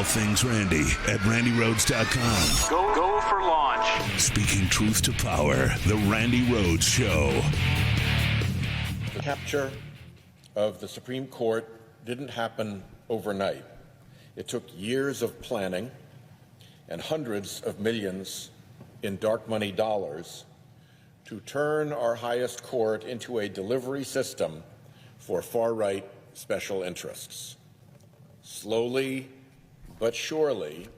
all things Randy at randyrhodes.com. Go for launch. Speaking truth to power, The Randi Rhodes Show. The capture of the Supreme Court didn't happen overnight. It took years of planning and hundreds of millions in dark money dollars to turn our highest court into a delivery system for far-right special interests. Slowly but surely,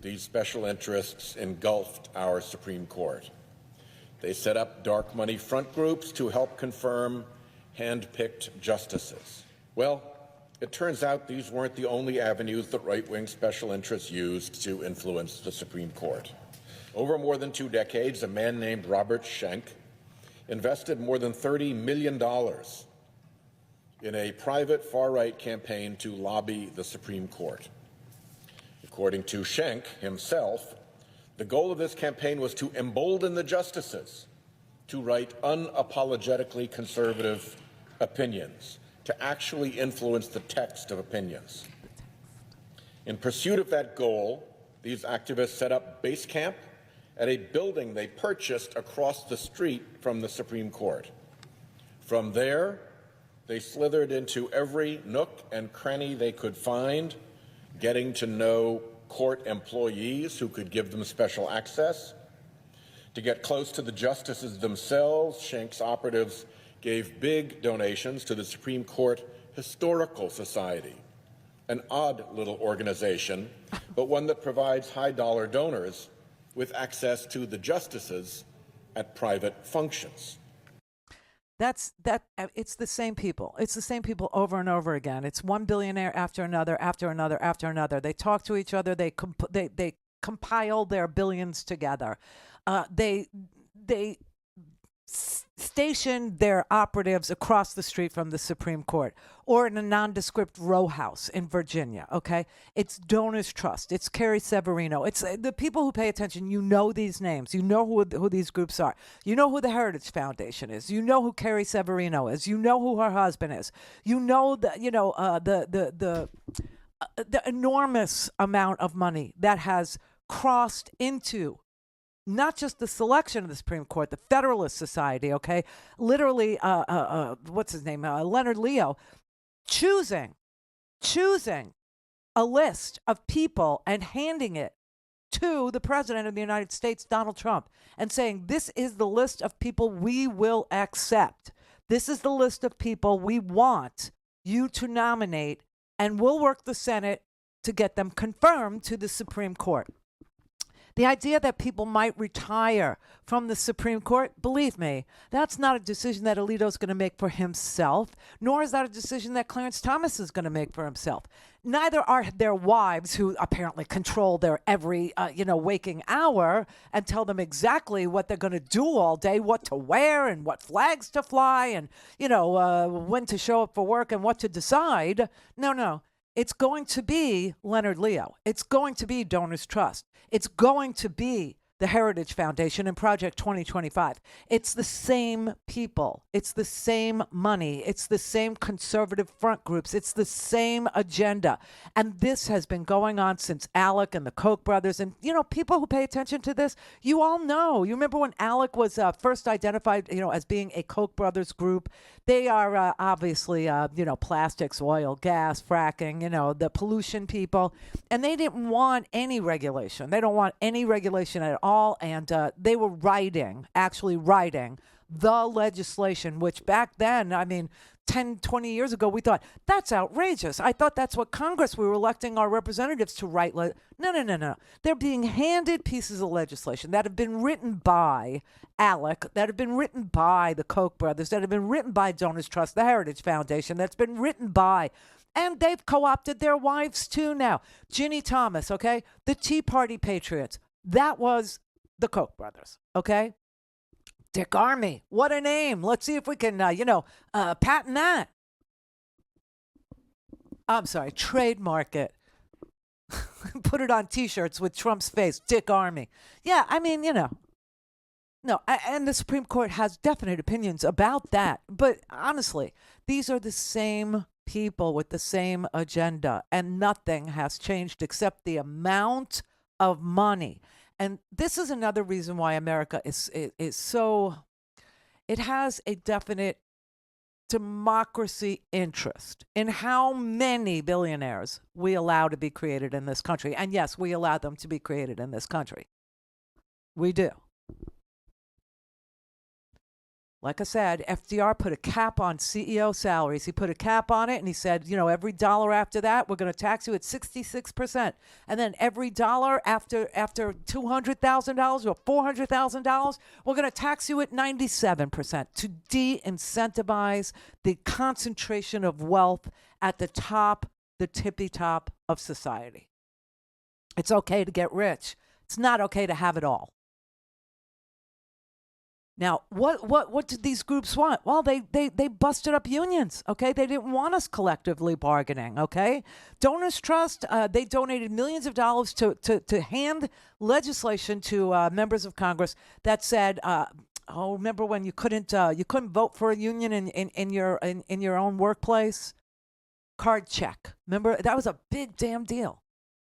these special interests engulfed our Supreme Court. They set up dark money front groups to help confirm hand-picked justices. Well, it turns out these weren't the only avenues that right-wing special interests used to influence the Supreme Court. Over more than 2 decades, a man named Robert Schenck invested more than $30 million in a private far-right campaign to lobby the Supreme Court. According to Schenck himself, the goal of this campaign was to embolden the justices to write unapologetically conservative opinions, to actually influence the text of opinions. In pursuit of that goal, these activists set up base camp at a building they purchased across the street from the Supreme Court. From there, they slithered into every nook and cranny they could find, getting to know court employees who could give them special access. To get close to the justices themselves, Schenck's operatives gave big donations to the Supreme Court Historical Society, an odd little organization, but one that provides high-dollar donors with access to the justices at private functions. It's the same people. It's the same people over and over again. It's one billionaire after another, after another, after another. They talk to each other. They compile their billions together. They station their operatives across the street from the Supreme Court or in a nondescript row house in Virginia, okay? It's Donors Trust. It's Carrie Severino. It's the people who pay attention. You know these names. You know who these groups are. You know who the Heritage Foundation is. You know who Carrie Severino is. You know who her husband is. You know the enormous amount of money that has crossed into not just the selection of the Supreme Court, the Federalist Society, okay? Literally, what's his name? Leonard Leo, choosing a list of people and handing it to the President of the United States, Donald Trump, and saying, this is the list of people we will accept. This is the list of people we want you to nominate, and we'll work the Senate to get them confirmed to the Supreme Court. The idea that people might retire from the Supreme Court, believe me, that's not a decision that Alito's going to make for himself, nor is that a decision that Clarence Thomas is going to make for himself. Neither are their wives, who apparently control their every, waking hour and tell them exactly what they're going to do all day, what to wear and what flags to fly and, when to show up for work and what to decide. No. It's going to be Leonard Leo. It's going to be Donors Trust. It's going to be the Heritage Foundation and Project 2025. It's the same people. It's the same money. It's the same conservative front groups. It's the same agenda. And this has been going on since ALEC and the Koch brothers. And, people who pay attention to this, you all know. You remember when ALEC was first identified, as being a Koch brothers group? They are obviously, plastics, oil, gas, fracking, the pollution people. And they didn't want any regulation. They don't want any regulation at all. And they were actually writing the legislation, which back then, 10, 20 years ago, we thought, that's outrageous. I thought that's what Congress, we were electing our representatives to write. No. They're being handed pieces of legislation that have been written by ALEC, that have been written by the Koch brothers, that have been written by Donors Trust, the Heritage Foundation, that's been written by, and they've co-opted their wives too now. Ginny Thomas, okay? The Tea Party Patriots. That was the Koch brothers, okay? Dick Armey, what a name. Let's see if we can, patent that. I'm sorry, trademark it. Put it on T-shirts with Trump's face, Dick Armey. Yeah, No, and the Supreme Court has definite opinions about that. But honestly, these are the same people with the same agenda, and nothing has changed except the amount of money. And this is another reason why America is so, it has a definite democracy interest in how many billionaires we allow to be created in this country. And yes, we allow them to be created in this country. We do. Like I said, FDR put a cap on CEO salaries. He put a cap on it, and he said, every dollar after that, we're going to tax you at 66%. And then every dollar after $200,000 or $400,000, we're going to tax you at 97% to de-incentivize the concentration of wealth at the top, the tippy top of society. It's okay to get rich. It's not okay to have it all. Now, what did these groups want? Well, they busted up unions, okay? They didn't want us collectively bargaining, okay? Donors Trust, they donated millions of dollars to hand legislation to members of Congress that said, remember when you couldn't vote for a union in your own workplace? Card check. Remember, that was a big damn deal.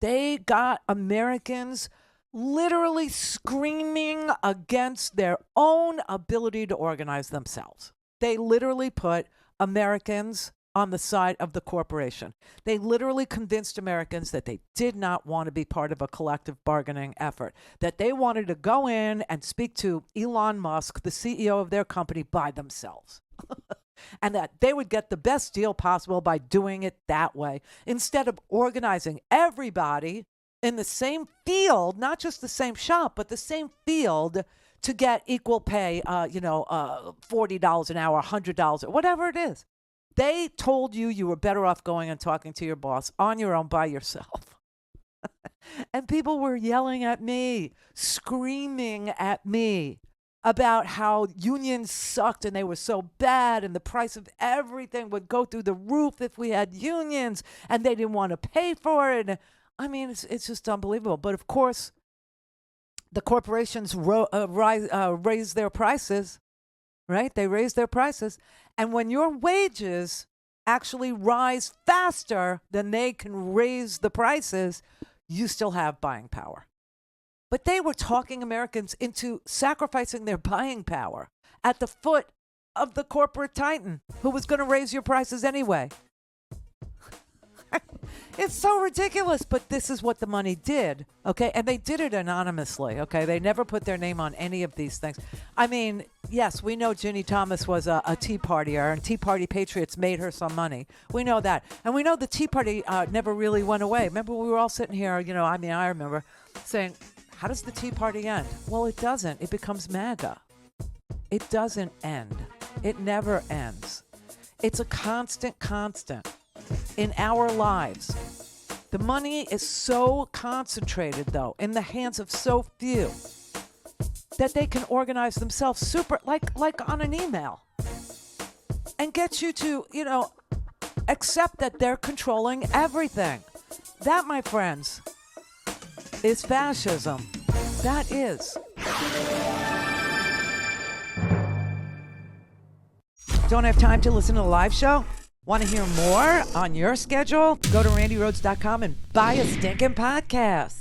They got Americans literally screaming against their own ability to organize themselves. They literally put Americans on the side of the corporation. They literally convinced Americans that they did not want to be part of a collective bargaining effort, that they wanted to go in and speak to Elon Musk, the CEO of their company, by themselves. And that they would get the best deal possible by doing it that way, instead of organizing everybody in the same field, not just the same shop, but the same field, to get equal pay, $40 an hour, $100, whatever it is. They told you were better off going and talking to your boss on your own by yourself. And people were yelling at me, screaming at me about how unions sucked and they were so bad and the price of everything would go through the roof if we had unions, and they didn't want to pay for it. I mean, it's just unbelievable. But of course, the corporations raise their prices, right? They raise their prices. And when your wages actually rise faster than they can raise the prices, you still have buying power. But they were talking Americans into sacrificing their buying power at the foot of the corporate titan who was going to raise your prices anyway. It's so ridiculous, but this is what the money did, okay? And they did it anonymously, okay? They never put their name on any of these things. I mean, yes, we know Ginny Thomas was a Tea Partier, and Tea Party patriots made her some money. We know that. And we know the Tea Party never really went away. Remember, we were all sitting here, I remember saying, how does the Tea Party end? Well, it doesn't. It becomes MAGA. It doesn't end. It never ends. It's a constant in our lives. The money is so concentrated, though, in the hands of so few that they can organize themselves like on an email and get you to, accept that they're controlling everything. That, my friends, is fascism. That is. Don't have time to listen to the live show? Want to hear more on your schedule? Go to randyrhodes.com and buy a stinking podcast.